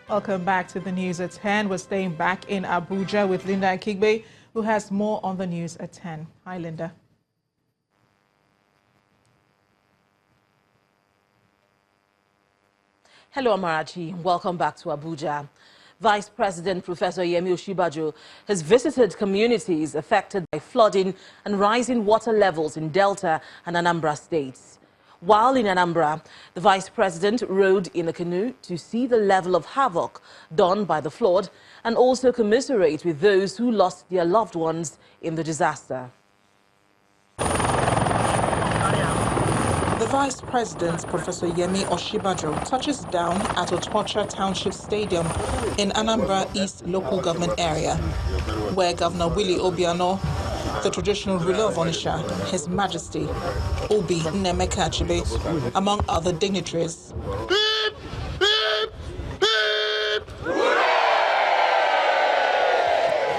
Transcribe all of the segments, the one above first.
Welcome back to the news at 10. We're staying back in Abuja with Linda Akigbe, who has more on the news at 10. Hi, Linda. Hello, Amarachi. Welcome back to Abuja. Vice President Professor Yemi Osinbajo has visited communities affected by flooding and rising water levels in Delta and Anambra states. While in Anambra, the Vice President rode in a canoe to see the level of havoc done by the flood and also commiserate with those who lost their loved ones in the disaster. The Vice President, Professor Yemi Osinbajo, touches down at Otocha Township Stadium in Anambra East local government area, where Governor Willie Obiano, the traditional ruler of Onitsha, His Majesty Obi Nnemeka Achebe, among other dignitaries.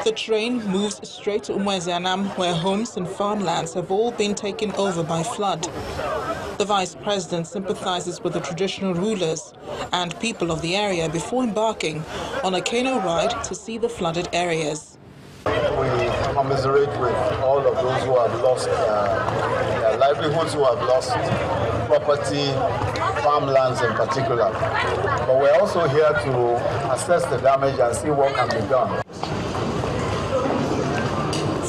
The train moves straight to Umuezianam, where homes and farmlands have all been taken over by flood. The Vice President sympathizes with the traditional rulers and people of the area before embarking on a canoe ride to see the flooded areas. We commiserate with all of those who have lost their livelihoods, who have lost property, farmlands in particular. But we're also here to assess the damage and see what can be done.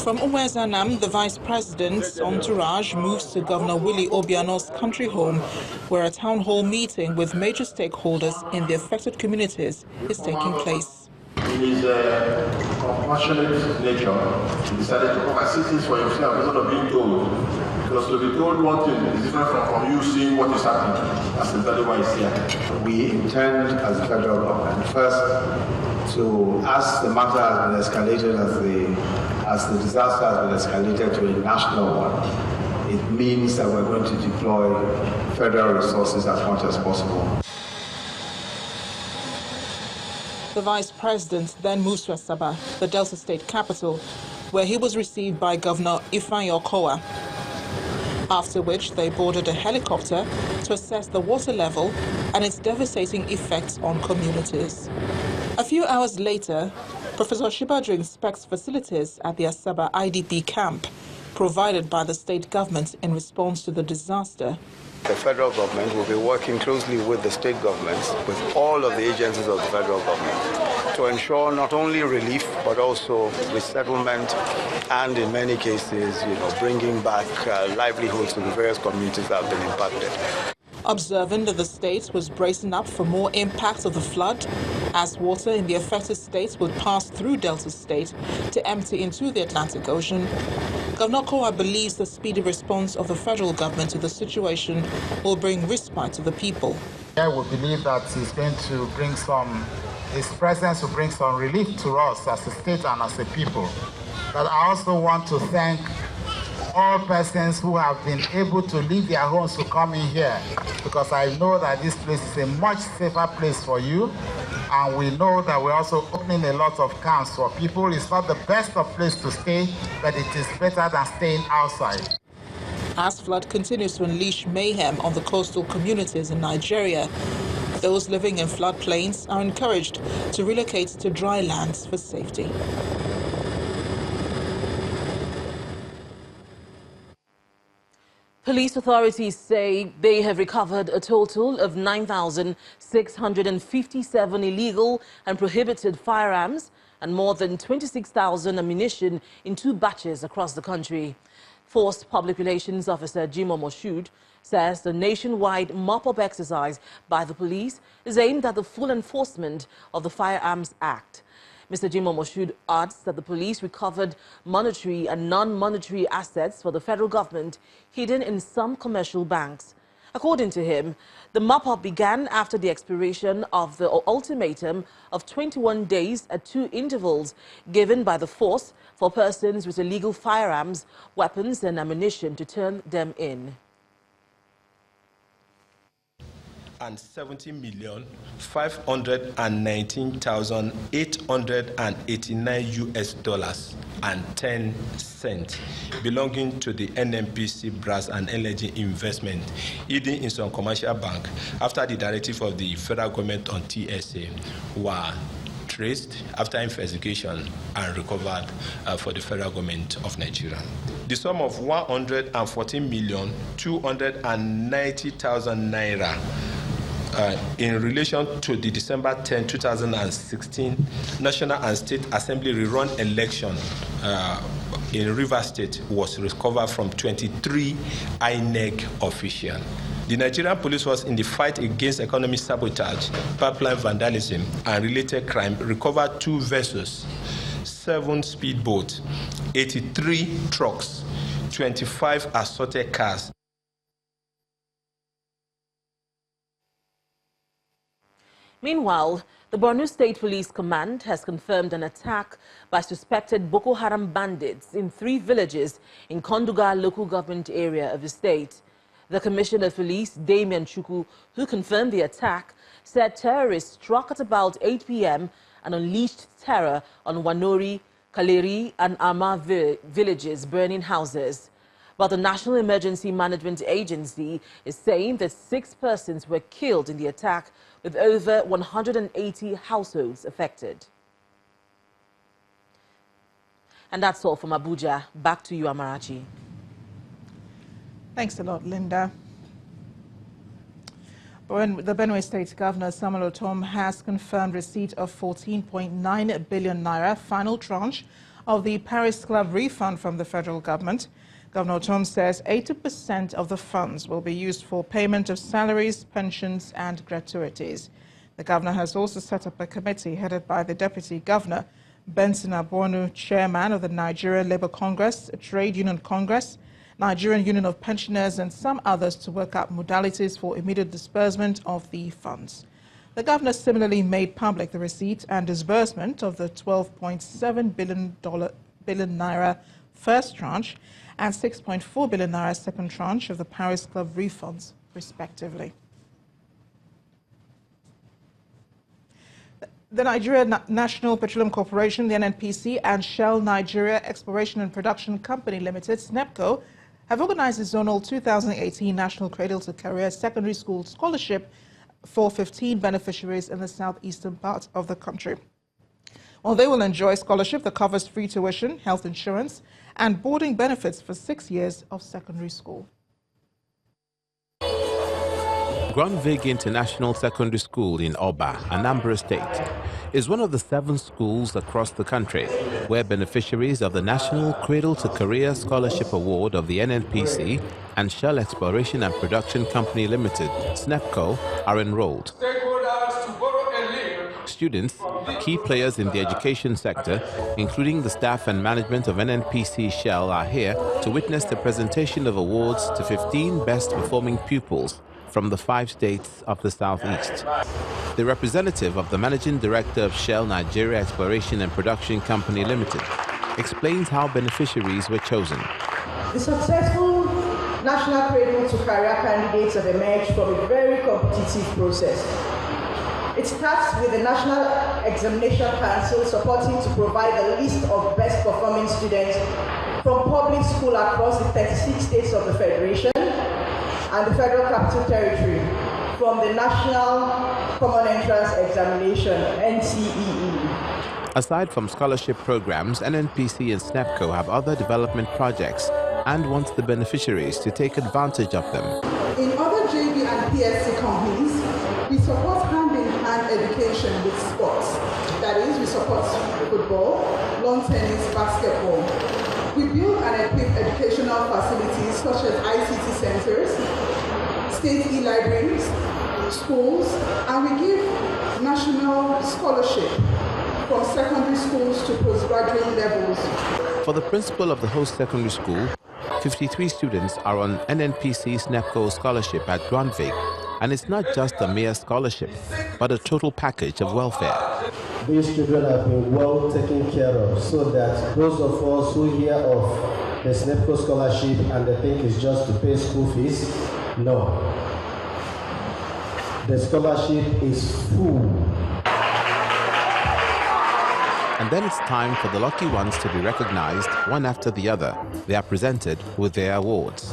From Umuezianam, the Vice President's entourage moves to Governor Willie Obiano's country home, where a town hall meeting with major stakeholders in the affected communities is taking place. In his compassionate nature, he decided to come and see things for himself instead of being told. Because to be told one thing is different from you seeing what is happening. That's exactly why he's here. We intend, as the federal government, first to, as the matter has been escalated, as the disaster has been escalated to a national one, it means that we're going to deploy federal resources as much as possible. The Vice President then moves to Asaba, the Delta State capital, where he was received by Governor Ifeanyi Okowa, after which they boarded a helicopter to assess the water level and its devastating effects on communities. A few hours later, Professor Osinbajo inspects facilities at the Asaba IDP camp provided by the state government in response to the disaster. The federal government will be working closely with the state governments, with all of the agencies of the federal government, to ensure not only relief, but also resettlement and, in many cases, bringing back livelihoods to the various communities that have been impacted. Observing that the state was bracing up for more impacts of the flood, as water in the affected states would pass through Delta State to empty into the Atlantic Ocean, Governor Okowa believes the speedy response of the federal government to the situation will bring respite to the people. I would believe that he's going to bring his presence will bring some relief to us as a state and as a people. But I also want to thank all persons who have been able to leave their homes to come in here, because I know that this place is a much safer place for you, and we know that we're also opening a lot of camps for people. It's not the best of place to stay, but it is better than staying outside. As flood continues to unleash mayhem on the coastal communities in Nigeria, those living in floodplains are encouraged to relocate to dry lands for safety. Police authorities say they have recovered a total of 9,657 illegal and prohibited firearms and more than 26,000 ammunition in 2 batches across the country. Forced Public Relations Officer Jimoh Moshood says the nationwide mop-up exercise by the police is aimed at the full enforcement of the Firearms Act. Mr. Jimoh Moshood adds that the police recovered monetary and non-monetary assets for the federal government hidden in some commercial banks. According to him, the mop-up began after the expiration of the ultimatum of 21 days at 2 intervals given by the force for persons with illegal firearms, weapons and ammunition to turn them in. $70,519,889 belonging to the NNPC brass and LGA investment hidden in some commercial bank after the directive of the federal government on TSA were traced after investigation and recovered for the federal government of Nigeria. The sum of 114,290,000 naira in relation to the December 10, 2016 National and State Assembly rerun election in Rivers State was recovered from 23 INEC officials. The Nigerian police force, in the fight against economic sabotage, pipeline vandalism, and related crime, recovered 2 vessels, 7 speedboats, 83 trucks, 25 assorted cars. Meanwhile, the Borno State Police Command has confirmed an attack by suspected Boko Haram bandits in 3 villages in Konduga local government area of the state. The Commissioner of Police, Damian Chukwu, who confirmed the attack, said terrorists struck at about 8 p.m. and unleashed terror on Wanori, Kaleri, and Ama villages, burning houses. But the National Emergency Management Agency is saying that 6 persons were killed in the attack, with over 180 households affected. And that's all from Abuja. Back to you, Amarachi. Thanks a lot, Linda. The Benue State Governor Samuel Otom has confirmed receipt of 14.9 billion naira final tranche of the Paris Club refund from the federal government. Governor Otom says 80% of the funds will be used for payment of salaries, pensions and gratuities. The governor has also set up a committee headed by the Deputy Governor, Benson Borno, Chairman of the Nigerian Labour Congress, Trade Union Congress, Nigerian Union of Pensioners and some others to work out modalities for immediate disbursement of the funds. The governor similarly made public the receipt and disbursement of the 12.7 billion naira first tranche and 6.4 billion naira second tranche of the Paris Club refunds, respectively. The Nigeria National Petroleum Corporation, the NNPC, and Shell Nigeria Exploration and Production Company Limited, SNEPCO, have organized a zonal 2018 National Cradle to Career Secondary School Scholarship for 15 beneficiaries in the southeastern part of the country. Well, they will enjoy a scholarship that covers free tuition, health insurance, and boarding benefits for 6 years of secondary school. Grundtvig International Secondary School in Oba, Anambra State, is one of the 7 schools across the country where beneficiaries of the National Cradle to Career Scholarship Award of the NNPC and Shell Exploration and Production Company Limited, SNEPCO, are enrolled. Students, key players in the education sector, including the staff and management of NNPC Shell, are here to witness the presentation of awards to 15 best performing pupils from the 5 states of the southeast. The representative of the Managing Director of Shell Nigeria Exploration and Production Company Limited explains how beneficiaries were chosen. The successful National Cradle to Career candidates have emerged from a very competitive process. It starts with the National Examination Council supporting to provide a list of best performing students from public school across the 36 states of the Federation and the Federal Capital Territory from the National Common Entrance Examination, NCEE. Aside from scholarship programs, NNPC and SNEPCO have other development projects and wants the beneficiaries to take advantage of them. In other JV and PSC companies, we support hand-in-hand education with sports. That is, we support football, lawn tennis, basketball. We build and equip educational facilities such as ICT centers, state e-libraries, schools, and we give national scholarship from secondary schools to postgraduate levels. For the principal of the host secondary school, 53 students are on NNPC SNEPCO scholarship at Grundtvig, and it's not just a mere scholarship, but a total package of welfare. These children have been well taken care of, so that those of us who hear of the SNEPCO scholarship and they think it's just to pay school fees, no. the scholarship is full. And then it's time for the lucky ones to be recognized one after the other. They are presented with their awards.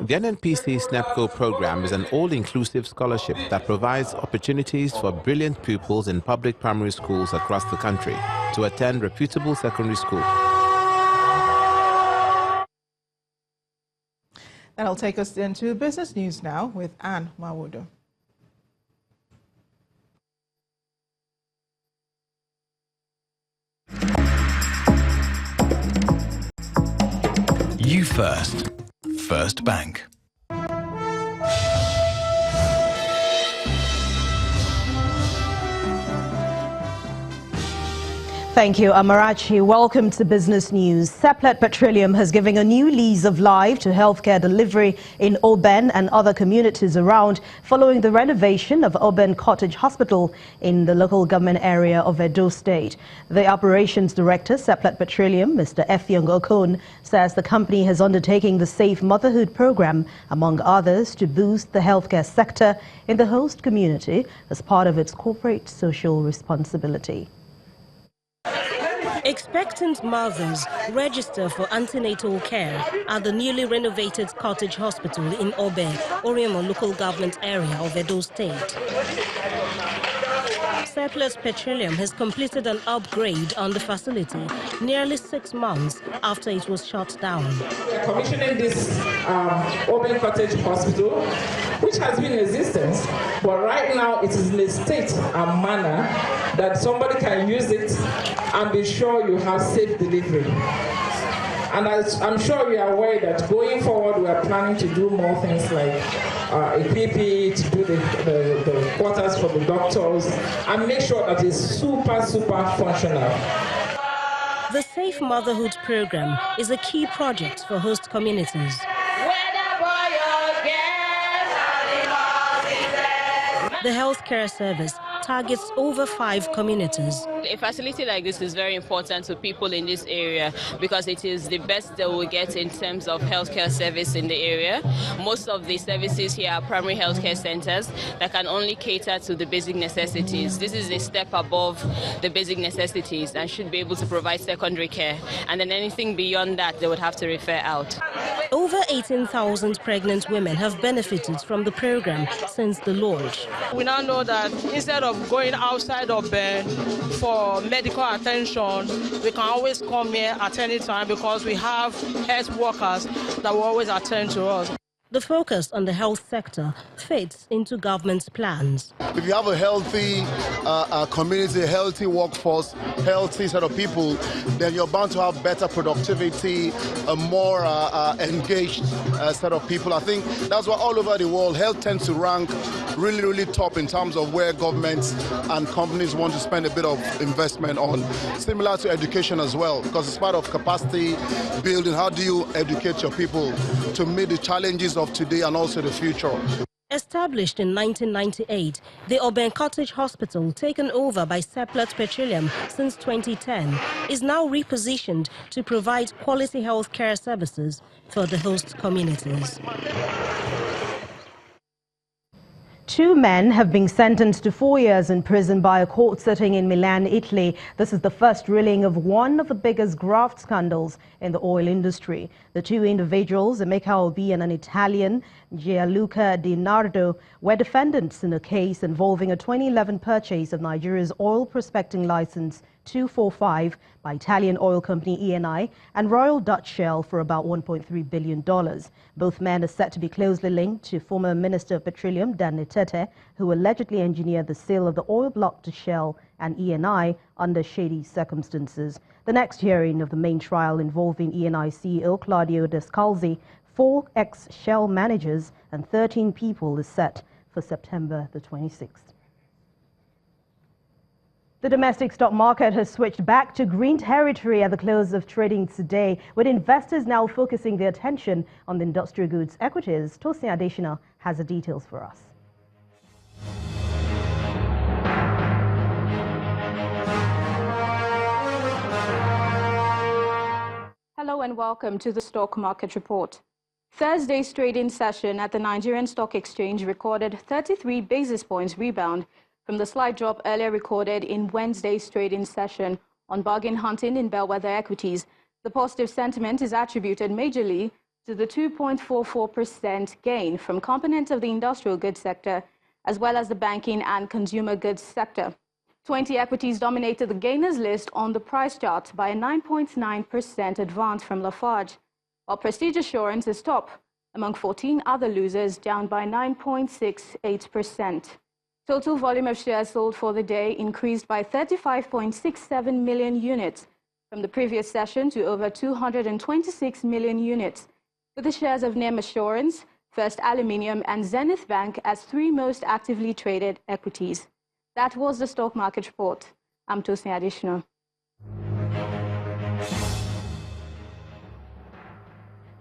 The NNPC SNEPCO program is an all-inclusive scholarship that provides opportunities for brilliant pupils in public primary schools across the country to attend reputable secondary school. That'll take us into business news now with Anne Mawudo. You First. First Bank. Thank you, Amarachi. Welcome to Business News. Seplat Petroleum has given a new lease of life to healthcare delivery in Oben and other communities around following the renovation of Oben Cottage Hospital in the local government area of Edo State. The operations director, Seplat Petroleum, Mr. Effiong Okon, says the company has undertaken the Safe Motherhood program, among others, to boost the healthcare sector in the host community as part of its corporate social responsibility. Expectant mothers register for antenatal care at the newly renovated Cottage Hospital in Obe, Oriemo local government area of Edo State. Seplat Petroleum has completed an upgrade on the facility nearly 6 months after it was shut down. We are commissioning this Oben Cottage Hospital, which has been in existence, but right now it is in a state and manner that somebody can use it and be sure you have safe delivery. And I'm sure you are aware that going forward we are planning to do more things like a PPE, to do the quarters for the doctors, and make sure that it's super functional. The Safe Motherhood program is a key project for host communities. The healthcare service targets over 5 communities. A facility like this is very important to people in this area because it is the best they will get in terms of healthcare service in the area. Most of the services here are primary healthcare centers that can only cater to the basic necessities. This is a step above the basic necessities and should be able to provide secondary care. And then anything beyond that, they would have to refer out. Over 18,000 pregnant women have benefited from the program since the launch. We now know that instead of going outside of bed for medical attention, we can always come here at any time because we have health workers that will always attend to us. The focus on the health sector fits into government's plans. If you have a healthy community, healthy workforce, healthy set of people, then you're bound to have better productivity, a more engaged set of people. I think that's why all over the world, health tends to rank really top in terms of where governments and companies want to spend a bit of investment on. Similar to education as well, because it's part of capacity building. How do you educate your people to meet the challenges of today and also the future? Established in 1998, the Oben Cottage Hospital, taken over by Seplat Petroleum since 2010, is now repositioned to provide quality health care services for the host communities. 2 men have been sentenced to 4 years in prison by a court sitting in Milan, Italy. This is the first ruling of one of the biggest graft scandals in the oil industry. The 2 individuals, Emeka Obi and an Italian, Gianluca Di Nardo, were defendants in a case involving a 2011 purchase of Nigeria's oil prospecting license 245 by Italian oil company ENI and Royal Dutch Shell for about $1.3 billion. Both men are set to be closely linked to former Minister of Petroleum Dan Etete, who allegedly engineered the sale of the oil block to Shell and ENI under shady circumstances. The next hearing of the main trial involving ENI CEO Claudio Descalzi, 4 ex-Shell managers and 13 people is set for September the 26th. The domestic stock market has switched back to green territory at the close of trading today, with investors now focusing their attention on the industrial goods equities. Tosin Adeshina has the details for us. Hello and welcome to the Stock Market Report. Thursday's trading session at the Nigerian Stock Exchange recorded 33 basis points rebound from the slight drop earlier recorded in Wednesday's trading session on bargain hunting in bellwether equities. The positive sentiment is attributed majorly to the 2.44% gain from components of the industrial goods sector, as well as the banking and consumer goods sector. 20 equities dominated the gainers list on the price chart by a 9.9% advance from Lafarge, while Prestige Assurance is top among 14 other losers, down by 9.68%. Total volume of shares sold for the day increased by 35.67 million units from the previous session to over 226 million units, with the shares of NEM Assurance, First Aluminium and Zenith Bank as three most actively traded equities. That was the stock market report. I'm Tosin Adishna.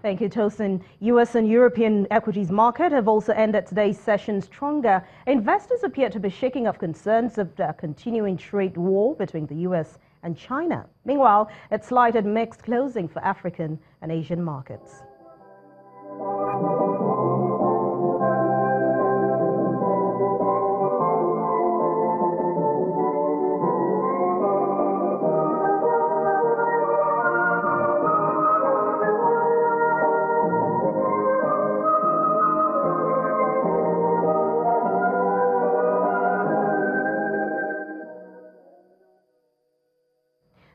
Thank you, Tosin. U.S. and European equities market have also ended today's session stronger. Investors appear to be shaking off concerns of the continuing trade war between the U.S. and China. Meanwhile, it's slighted mixed closing for African and Asian markets.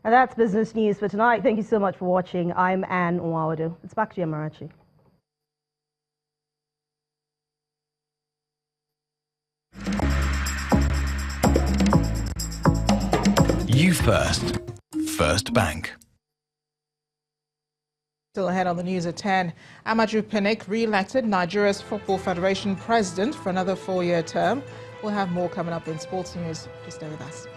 And that's business news for tonight. Thank you so much for watching. I'm Anne Nwawadu. It's back to you, Amarachi. You First. First Bank. Still ahead on the news at 10. Amaju Pinnick re-elected Nigeria's Football Federation president for another 4-year term. We'll have more coming up in sports news. Just stay with us.